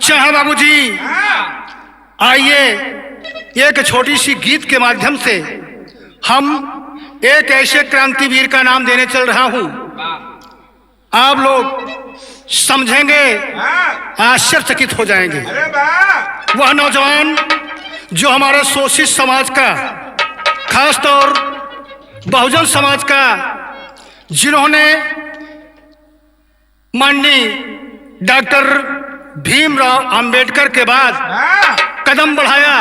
अच्छा है बाबूजी, आइए एक छोटी सी गीत के माध्यम से हम एक ऐसे क्रांतिवीर का नाम देने चल रहा हूं, आप लोग समझेंगे, आश्चर्यचकित हो जाएंगे। वह नौजवान जो हमारे शोषित समाज का, खासतौर बहुजन समाज का, जिन्होंने माननीय डॉक्टर भीमराव अंबेडकर के बाद कदम बढ़ाया,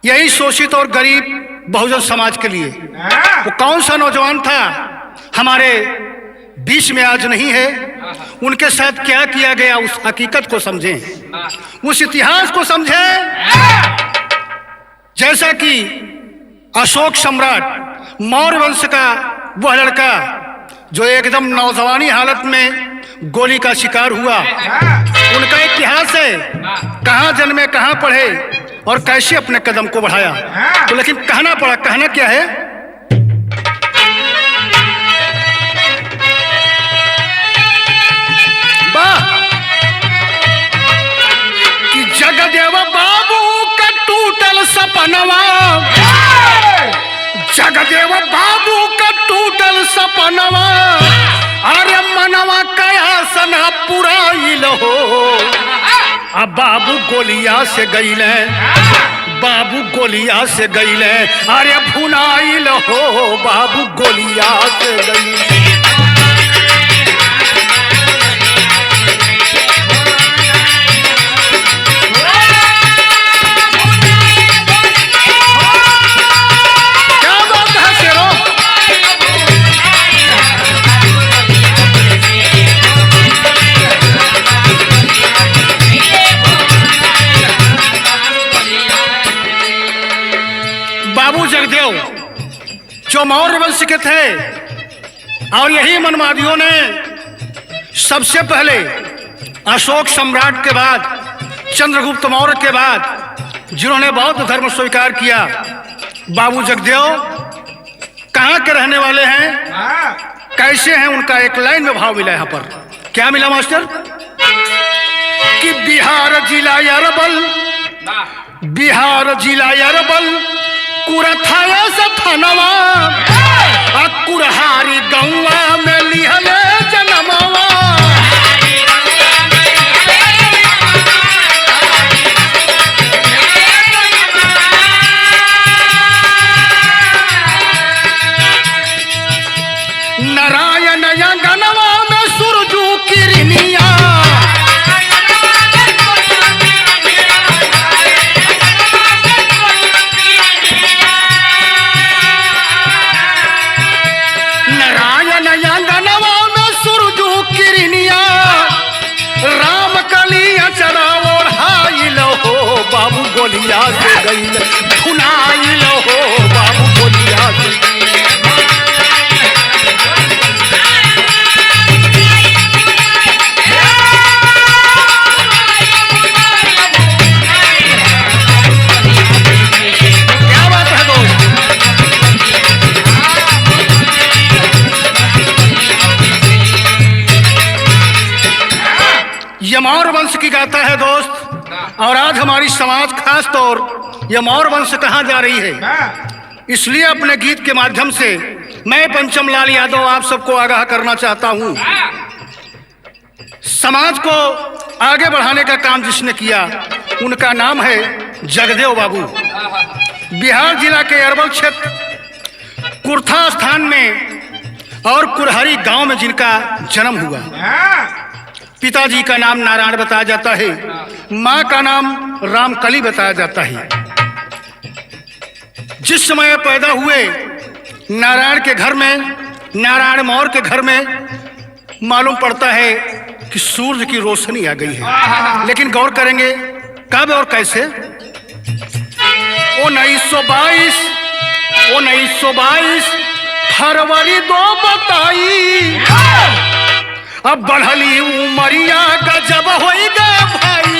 यही शोषित और गरीब बहुजन समाज के लिए। वो कौन सा नौजवान था, हमारे बीच में आज नहीं है। उनके साथ क्या किया गया, उस हकीकत को समझें, उस इतिहास को समझें। जैसा कि अशोक सम्राट मौर्य वंश का वह लड़का जो एकदम नौजवानी हालत में गोली का शिकार हुआ, उनका इतिहास है, कहां जन्मे, कहां पढ़े और कैसे अपने कदम को बढ़ाया। तो लेकिन कहना पड़ा, कहना क्या है कि जगदेव बाबू का टूटल सपनवा, जगदेव बाबू का टूटल सपनवा, अरे मनवा कया सना पुराइल हो। अब बाबू गोलिया से गईले, बाबू गोलिया से गईले, अरे भुनाइल हो, बाबू गोलिया से गईले। बाबू जगदेव जो मौर्य वंश के थे, और यही मनवादियों ने सबसे पहले अशोक सम्राट के बाद, चंद्रगुप्त मौर्य के बाद, जिन्होंने बौद्ध धर्म स्वीकार किया। बाबू जगदेव कहाँ के रहने वाले हैं, कैसे हैं, उनका एक लाइन में भाव मिला। यहाँ पर क्या मिला मास्टर कि बिहार जिला अरबल, बिहार जिला अरबल कुरथाया से थनवा, कुरहारी गौवा में लिहले जनमवा। नारायण गनवा में सुरजू किरनिया, बाबू गोलिया से गईले, भुनाइल हो, बाबू गोलिया से। क्या बात है दोस्त, ये मौर्य वंश की गाथा है दोस्त। और आज हमारी समाज, खास तौर यह मौर्य वंश कहाँ जा रही है, इसलिए अपने गीत के माध्यम से मैं पंचम लाल यादव आप सबको आगाह करना चाहता हूं। समाज को आगे बढ़ाने का काम जिसने किया, उनका नाम है जगदेव बाबू। बिहार जिला के अरवल क्षेत्र कुर्था स्थान में और कुरहरी गांव में जिनका जन्म हुआ। पिताजी का नाम नारायण बताया जाता है, माँ का नाम रामकली बताया जाता है। जिस समय पैदा हुए नारायण के घर में, नारायण मौर्य के घर में, मालूम पड़ता है कि सूर्य की रोशनी आ गई है। लेकिन गौर करेंगे कब और कैसे। 1922 फरवरी 2 बताई, अब बढ़ली उमरिया गजब होई गए भाई।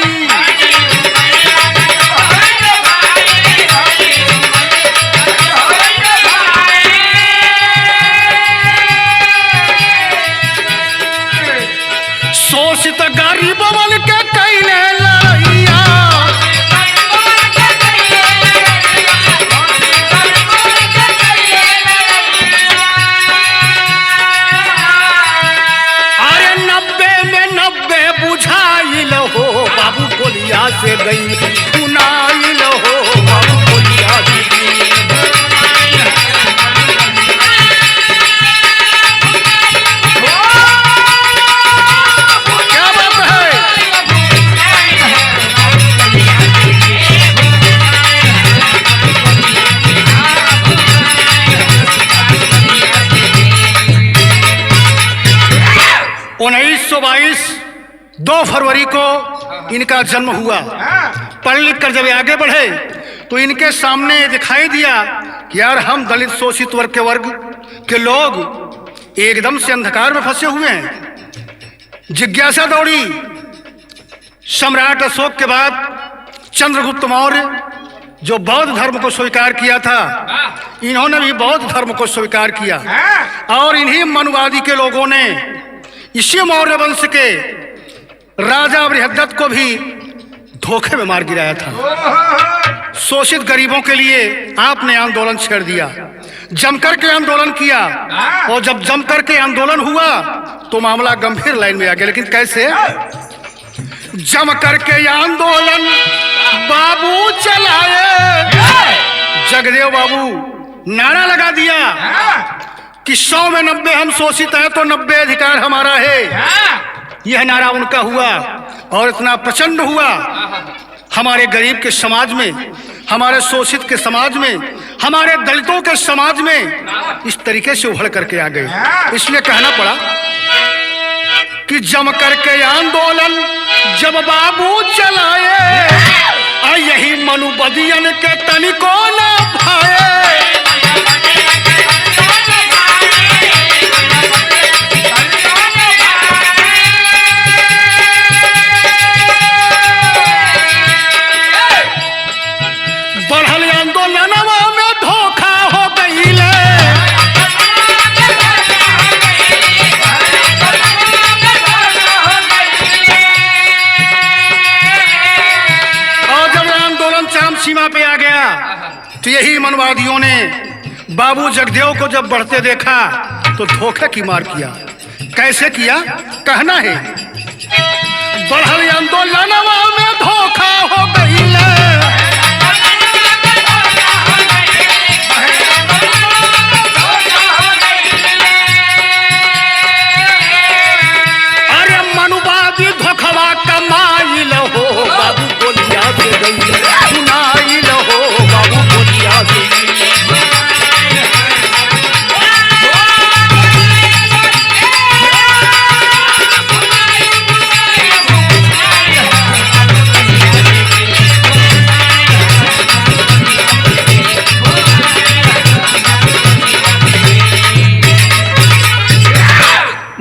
शोषित गरीबवन के कैले 1922 2 फरवरी को इनका जन्म हुआ। पढ़ लिख कर जब आगे बढ़े तो इनके सामने दिखाई दिया कि यार हम दलित शोषित वर्ग के लोग एकदम से अंधकार में फंसे हुए हैं। जिज्ञासा दौड़ी। सम्राट अशोक के बाद चंद्रगुप्त मौर्य जो बौद्ध धर्म को स्वीकार किया था, इन्होंने भी बौद्ध धर्म को स्वीकार किया और इन्हीं मनुवादी के लोगों ने इसी मौर्य वंश के राजा बृहद्रथ को भी धोखे में मार गिराया था। शोषित गरीबों के लिए आपने आंदोलन छेड़ दिया, जमकर के आंदोलन किया और जब जमकर के आंदोलन हुआ तो मामला गंभीर लाइन में आ गया। लेकिन कैसे? जम करके आंदोलन बाबू चलाए, जगदेव बाबू नारा लगा दिया कि 100 में 90 हम शोषित हैं तो 90 अधिकार हमारा है। यह नारा उनका हुआ और इतना प्रचंड हुआ हमारे गरीब के समाज में, हमारे शोषित के समाज में, हमारे दलितों के समाज में इस तरीके से उभर करके आ गए। इसलिए कहना पड़ा कि जम करके आंदोलन जब बाबू चलाए, यही मनुबदियन के तनिको न भाए। बढ़ल आंदोलनवा में धोखा हो गईले, और जब आंदोलन चरम सीमा पे आ गया तो यही मनवादियों ने बाबू जगदेव को जब बढ़ते देखा तो धोखे की मार किया। कैसे किया? कहना है, बढ़ल आंदोलनवा में धोखा हो गईले, अरे मनुवादी धोखवा कमाइल हो बाबू बोलिया से गई, सुनाइल हो बाबू बोलिया से।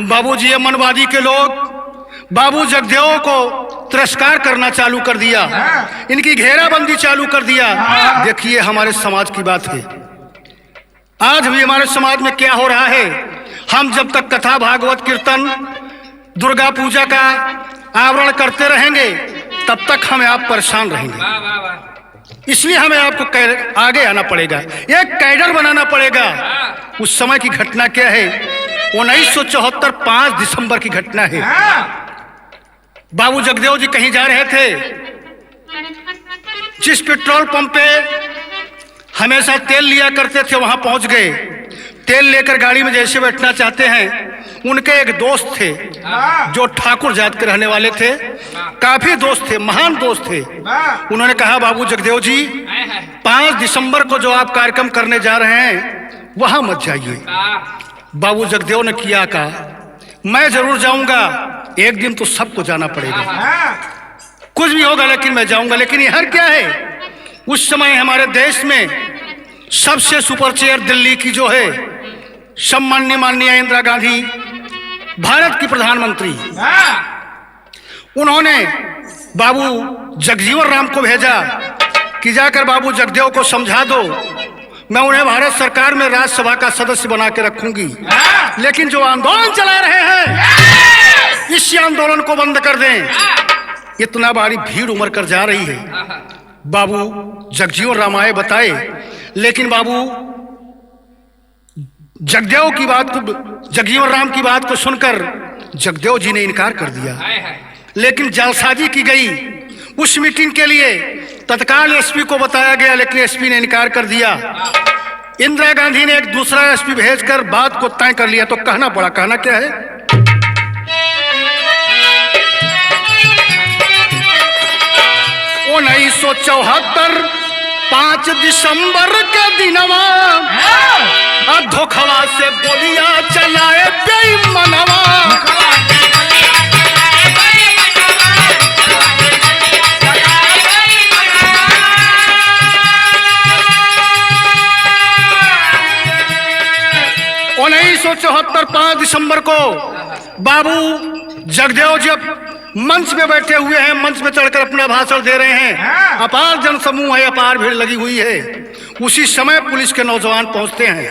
बाबूजी ये मनवादी के लोग बाबू जगदेव को तिरस्कार करना चालू कर दिया, इनकी घेराबंदी चालू कर दिया। देखिए हमारे समाज की बात है, आज भी हमारे समाज में क्या हो रहा है। हम जब तक कथा भागवत कीर्तन दुर्गा पूजा का आवरण करते रहेंगे तब तक हमें आप परेशान रहेंगे। इसलिए हमें आपको आगे आना पड़ेगा, एक कैडर बनाना पड़ेगा। उस समय की घटना क्या है? 1974 5 दिसंबर की घटना है। बाबू जगदेव जी कहीं जा रहे थे, जिस पेट्रोल पंप पे हमेशा तेल लिया करते थे वहां पहुंच गए। तेल लेकर गाड़ी में जैसे बैठना चाहते हैं, उनके एक दोस्त थे जो ठाकुर जात के रहने वाले थे, काफी दोस्त थे, महान दोस्त थे। उन्होंने कहा बाबू जगदेव जी 5 दिसंबर को जो आप कार्यक्रम करने जा रहे हैं वहां मत जाइए। बाबू जगदेव ने किया कहा मैं जरूर जाऊंगा, एक दिन तो सबको जाना पड़ेगा, कुछ भी होगा लेकिन मैं जाऊंगा। लेकिन यह क्या है, उस समय हमारे देश में सबसे सुपर चेयर दिल्ली की जो है सम्माननीय माननीय इंदिरा गांधी, भारत की प्रधानमंत्री, उन्होंने बाबू जगजीवन राम को भेजा कि जाकर बाबू जगदेव को समझा दो, मैं उन्हें भारत सरकार में राज्यसभा का सदस्य बना के रखूंगी, लेकिन जो आंदोलन चला रहे हैं इस आंदोलन को बंद कर दें। इतना भारी भीड़ उमड़ कर जा रही है। बाबू जगजीवन राम आए बताए, लेकिन बाबू जगदेव की बात को, जगजीवन राम की बात को सुनकर जगदेव जी ने इनकार कर दिया। लेकिन जालसाजी की गई। उस मीटिंग के लिए तत्काल एसपी को बताया गया, लेकिन एसपी ने इनकार कर दिया। इंदिरा गांधी ने एक दूसरा एसपी भेजकर बात को तय कर लिया। तो कहना पड़ा, कहना क्या है, 1974 5 दिसंबर के दिनवा धोखवा से बोलिया चलाए बेईमानवा। 1974 5 दिसंबर को बाबू जगदेव जब मंच पे बैठे हुए हैं, मंच पे चढ़कर अपना भाषण दे रहे हैं, अपार जनसमूह है, अपार भीड़ लगी हुई है। उसी समय पुलिस के नौजवान पहुंचते हैं,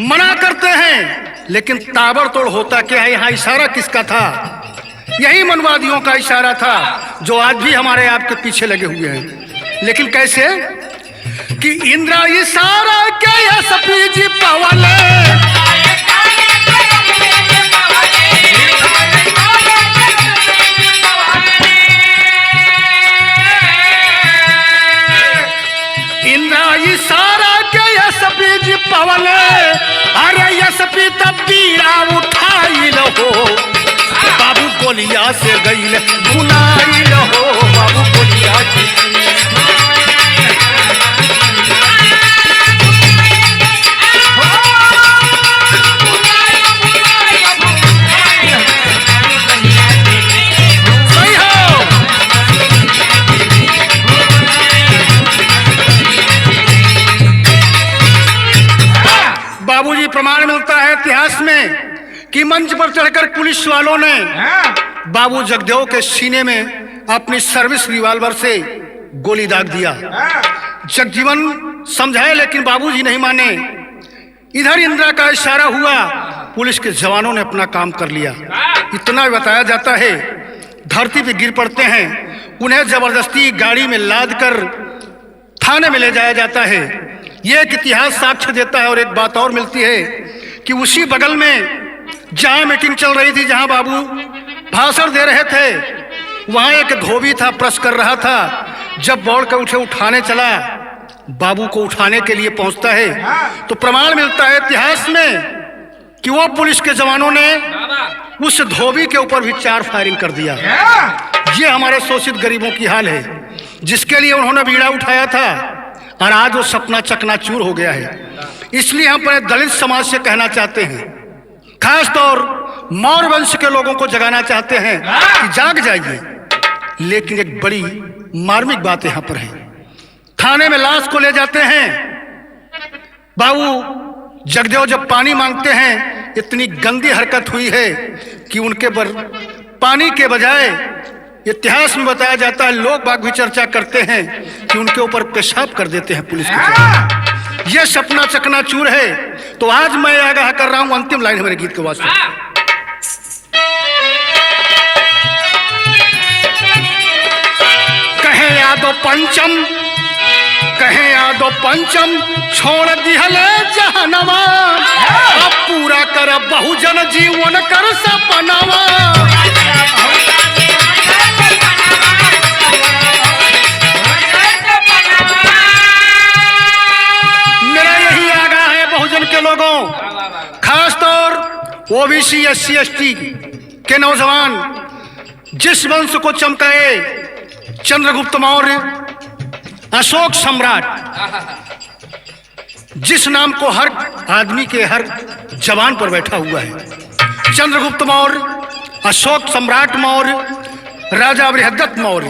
मना करते हैं, लेकिन ताबड़तोड़ होता क्या है? यहाँ इशारा किसका था? यही मनवादियों का इशारा था, जो आज भी हमारे आपके पीछे लगे हुए हैं। लेकिन कैसे कि इंद्रा इशारा के एसपी जी पवले, इंद्रा इशारा के एसपी जी पवले, अरे एसपी तब बीरा उठाई लो, बाबू गोलिया से गईल बुनाई लो, बाबू गोलिया से बाबूजी। प्रमाण मिलता है इतिहास में कि मंच पर चढ़कर पुलिस वालों ने बाबू जगदेव के सीने में अपनी सर्विस रिवॉल्वर से गोली दाग दिया। जगजीवन समझाए, लेकिन बाबूजी नहीं माने। इधर इंदिरा का इशारा हुआ, पुलिस के जवानों ने अपना काम कर लिया। इतना बताया जाता है, धरती पे गिर पड़ते हैं, उन्हें जबरदस्ती गाड़ी में लाद कर थाने में ले जाया जाता है। यह एक इतिहास साक्ष्य देता है। और एक बात और मिलती है कि उसी बगल में जहां मीटिंग चल रही थी, जहां बाबू भाषण दे रहे थे, वहां एक धोबी था, प्रेस कर रहा था। जब दौड़ कर उठे उठाने चला, बाबू को उठाने के लिए पहुंचता है, तो प्रमाण मिलता है इतिहास में कि वो पुलिस के जवानों ने उस धोबी के ऊपर भी 4 फायरिंग कर दिया। ये हमारे शोषित गरीबों की हाल है, जिसके लिए उन्होंने बीड़ा उठाया था, और आज वो सपना चकनाचूर हो गया है। इसलिए हम अपने दलित समाज से कहना चाहते हैं, खासतौर मौर्य वंश के लोगों को जगाना चाहते हैं कि जाग जाइए। लेकिन एक बड़ी मार्मिक बात यहाँ पर है। थाने में लाश को ले जाते हैं, बाबू जगदेव जब पानी मांगते हैं, इतनी गंदी हरकत हुई है कि उनके पर पानी के बजाय इतिहास में बताया जाता है, लोग बाग भी चर्चा करते हैं कि उनके ऊपर पेशाब कर देते हैं पुलिस के। यह सपना चकनाचूर है। तो आज मैं आगाह कर रहा हूं, अंतिम लाइन हमारे गीत के वास्ते। कहे यादव पंचम, कहे यादव पंचम, छोड़ दिहले जहनवा, अब पूरा कर बहुजन जीवन कर सपनवा। के लोगों, खासतौर ओबीसी SC ST के नौजवान, जिस वंश को चमकाए चंद्रगुप्त मौर्य, अशोक सम्राट, जिस नाम को हर आदमी के हर जवान पर बैठा हुआ है, चंद्रगुप्त मौर्य, अशोक सम्राट मौर्य, राजा बृहद्रथ मौर्य,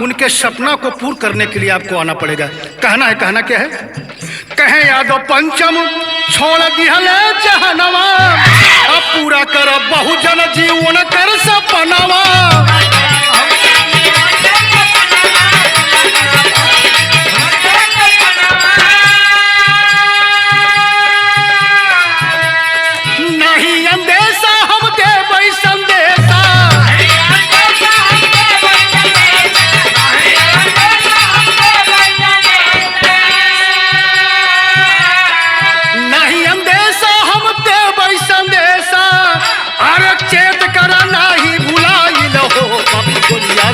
उनके सपना को पूर्ण करने के लिए आपको आना पड़ेगा। कहना है, कहना क्या है? कहे यादव पंचम, छोड़ दिहले जहनवा, अब पूरा कर बहुजन जीवन कर सपनवा। नहीं अंदेशा हम देबै संदेशा,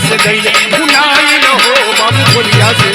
से गई बुलाई लो, बाबू गोलिया से